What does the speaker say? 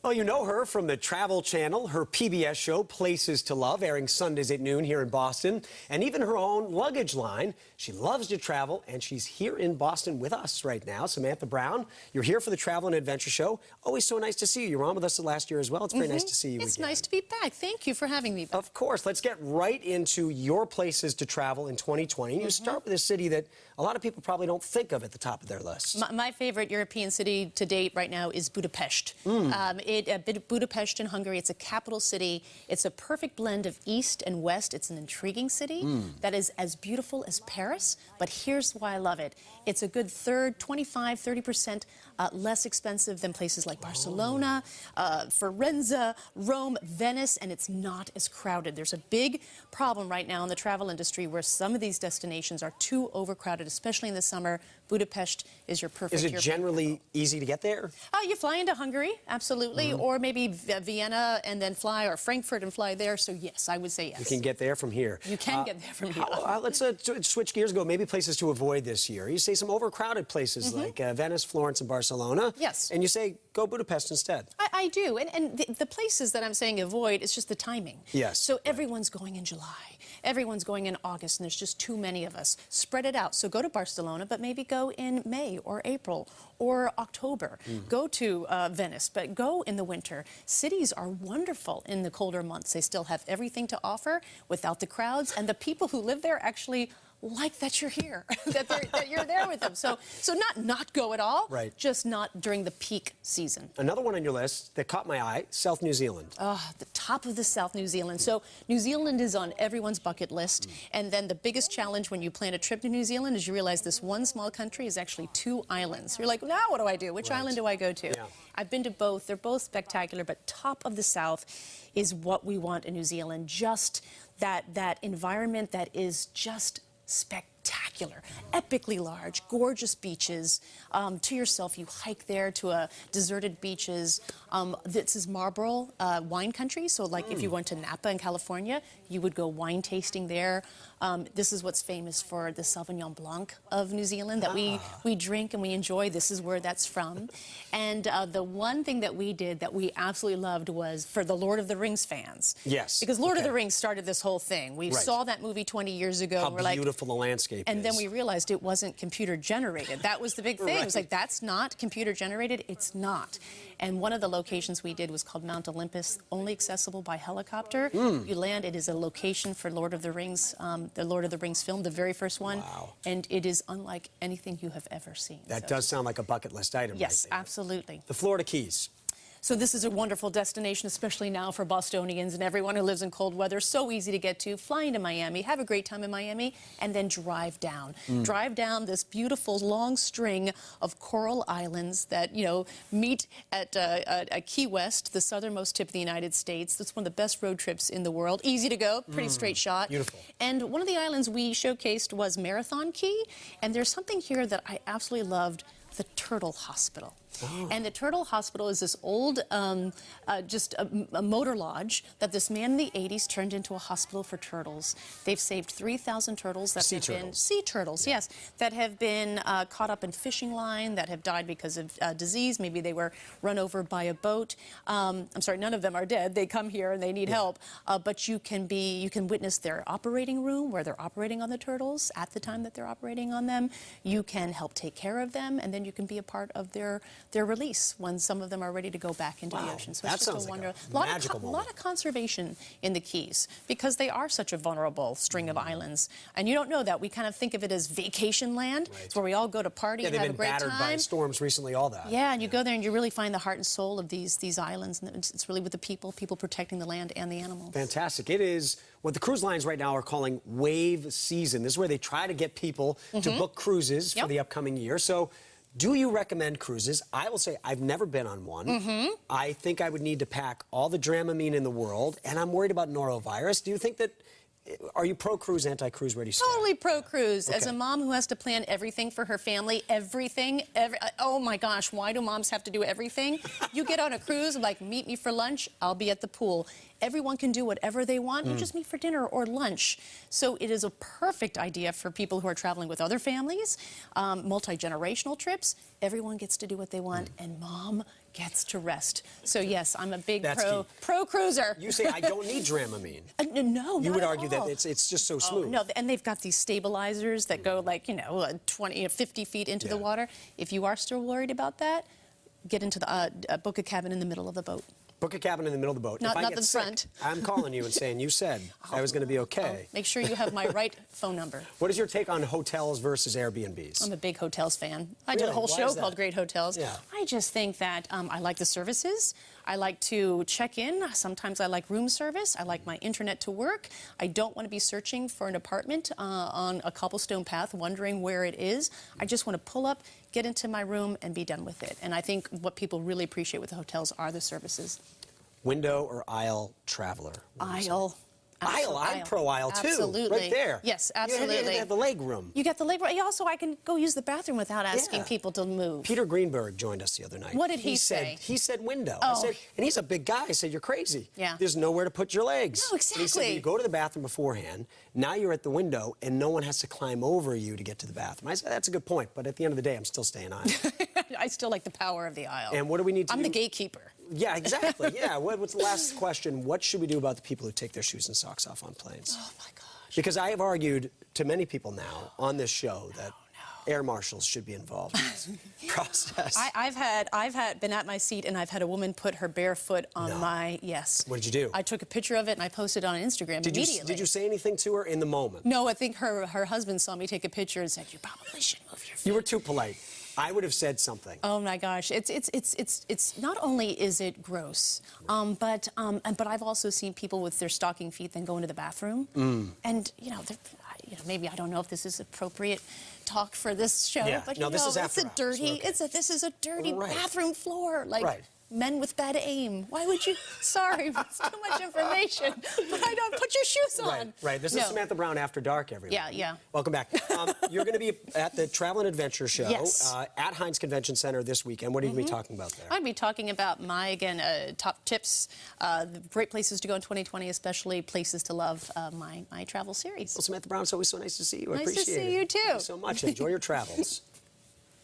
Well, you know her from the Travel Channel, her PBS show, Places to Love, airing Sundays at noon here in Boston, and even her own luggage line. She loves to travel, and she's here in Boston with us right now. Samantha Brown, you're here for the Travel and Adventure Show. Always so nice to see you. You were on with us last year as well. It's very nice to see you It's again. nice to be back. Thank you for having me back. Of course. Let's get right into your places to travel in 2020. You start with a city that a lot of people probably don't think of at the top of their list. My favorite European city to date right now is Budapest. Budapest in Hungary, it's a capital city. It's a perfect blend of East and West. It's an intriguing city that is as beautiful as Paris, but here's why I love it. It's a good 25–30% less expensive than places like Barcelona, Firenze, Rome, Venice, and it's not as crowded. There's a big problem right now in the travel industry where some of these destinations are too overcrowded, especially in the summer. Budapest is your perfect. Is it generally easy to get there? You fly into Hungary, absolutely, or maybe Vienna and then fly, or Frankfurt and fly there. So yes, I would say yes. You can get there from here. You can get there from here. Let's switch gears and go maybe places to avoid this year. You say some overcrowded places like Venice, Florence, and Barcelona. Yes. And you say go Budapest instead. I do. And the places that I'm saying avoid, it's just the timing. Yes. So everyone's going in July. Everyone's going in August, and there's just too many of us. Spread it out. So go to Barcelona, but maybe go in May or April or October. Go to Venice, but go in the winter. Cities are wonderful in the colder months. They still have everything to offer without the crowds, and the people who live there actually like that you're here, that you're there with them. So not go at all, right? Just not during the peak season. Another one on your list that caught my eye, South New Zealand. The top of the South New Zealand. So New Zealand is on everyone's bucket list. And then the biggest challenge when you plan a trip to New Zealand is you realize this one small country is actually 2 islands. You're like, now what do I do? Which island do I go to? Yeah. I've been to both. They're both spectacular, but top of the South is what we want in New Zealand. Just that environment that is just spectacular, epically large, gorgeous beaches. To yourself, you hike there to deserted beaches. This is Marlborough wine country, so like if you went to Napa in California, you would go wine tasting there. This is what's famous for the Sauvignon Blanc of New Zealand that we drink and we enjoy. This is where that's from. And the one thing that we did that we absolutely loved was for the Lord of the Rings fans. Yes. Because Lord of the Rings started this whole thing. We saw that movie 20 years ago. How and we're beautiful the landscape and is. then we realized it wasn't computer generated. That was the big thing. It was like, that's not computer generated. It's not. And one of the locations we did was called Mount Olympus, only accessible by helicopter. You land, it is a location for Lord of the Rings film, the very first one. Wow. And it is unlike anything you have ever seen. That does sound like a bucket list item. Yes, right there. absolutely. The Florida Keys. So this is a wonderful destination, especially now for Bostonians and everyone who lives in cold weather. So easy to get to. Fly into Miami, have a great time in Miami, and then drive down. Drive down this beautiful long string of coral islands that, you know, meet at Key West, the southernmost tip of the United States. That's one of the best road trips in the world. Easy to go, pretty straight shot. Beautiful. And one of the islands we showcased was Marathon Key. And there's something here that I absolutely loved, the Turtle Hospital. And the Turtle Hospital is this old, just a motor lodge that this man in the 80s turned into a hospital for turtles. They've saved 3,000 turtles that have been sea turtles, yes, that have been caught up in fishing line, that have died because of disease. Maybe they were run over by a boat. I'm sorry, none of them are dead. They come here and they need help. But you can witness their operating room where they're operating on the turtles at the time that they're operating on them. You can help take care of them, and then you can be a part of their release when some of them are ready to go back into the ocean. So that it's just sounds a like wonderful, a magical moment. a lot of conservation in the Keys because they are such a vulnerable string of islands. And you don't know that. We kind of think of it as vacation land. It's where we all go to party and have a great time. They've been battered by storms recently, all that. Yeah, and you go there and you really find the heart and soul of these islands. And it's really with the people protecting the land and the animals. Fantastic. It is what the cruise lines right now are calling wave season. This is where they try to get people to book cruises for the upcoming year. So do you recommend cruises? I will say I've never been on one. I think I would need to pack all the Dramamine in the world, and I'm worried about norovirus. Do you think that, are you pro-cruise, anti-cruise? Where do you stand? Totally pro-cruise. As a mom who has to plan everything for her family, oh my gosh, why do moms have to do everything? You get on a cruise, like, meet me for lunch, I'll be at the pool. Everyone can do whatever they want. You just meet for dinner or lunch. So it is a perfect idea for people who are traveling with other families, multi-generational trips. Everyone gets to do what they want, and mom gets to rest. So yes, I'm a big That's key. pro cruiser. You say, I don't need Dramamine. No, You not would at argue all. that it's just so smooth. No, and they've got these stabilizers that go like, 20, 50 feet into the Yeah. water. If you are still worried about that, get into the book a cabin in the middle of the boat. Book a cabin in the middle of the boat. Not- if I not get the sick, front. I'm calling you and saying, you said I was going to be okay. Make sure you have my right phone number. What is your take on hotels versus Airbnbs? I'm a big hotels fan. I did a Really? whole Why show is that? called Great Hotels. Yeah. I just think that I like the services. I like to check in. Sometimes I like room service. I like my internet to work. I don't want to be searching for an apartment on a cobblestone path, wondering where it is. I just want to pull up, get into my room, and be done with it. And I think what people really appreciate with the hotels are the services. Window or aisle traveler? Aisle. Aisle. I'm pro aisle too. Absolutely. Right there. Yes, You absolutely. have the leg room. You got the leg room. Also, I can go use the bathroom without asking Yeah. people to move. Peter Greenberg joined us the other night. What did he say? He said window. Oh. I said, and he's a big guy. I said, you're crazy. Yeah. There's nowhere to put your legs. No, And he said, exactly. you go to the bathroom beforehand. Now you're at the window, and no one has to climb over you to get to the bathroom. I said, that's a good point. But at the end of the day, I'm still staying on. I still like the power of the aisle. And what do we need to I'm do? the gatekeeper. Yeah, exactly. Yeah. What's the last question? What should we do about the people who take their shoes and socks off on planes? Oh my gosh. Because I have argued to many people now on this show that air marshals should be involved in this process. I've been at my seat and I've had a woman put her bare foot on my, yes. What did you do? I took a picture of it and I posted it on Instagram immediately. Did you say anything to her in the moment? No, I think her husband saw me take a picture and said, you probably should move your feet. You were too polite. I would have said something. Oh my gosh, it's not only is it gross, but I've also seen people with their stocking feet then go into the bathroom, and maybe I don't know if this is appropriate talk for this show, Yeah. but No, this is it's after a hours, dirty, so okay. this is a dirty Right. bathroom floor, like. Right. Men with bad aim. Why would you? Sorry, it's too much information. But I don't put your shoes on. Right, right. This is No. Samantha Brown After Dark, everyone. Yeah, yeah. Welcome back. You're going to be at the Travel and Adventure Show Yes. at Heinz Convention Center this weekend. What are you going to be talking about there? I'd be talking about my, top tips, the great places to go in 2020, especially places to love, my travel series. Well, Samantha Brown, it's always so nice to see you. I Nice to appreciate it. see you, too. Thank you so much. Enjoy your travels.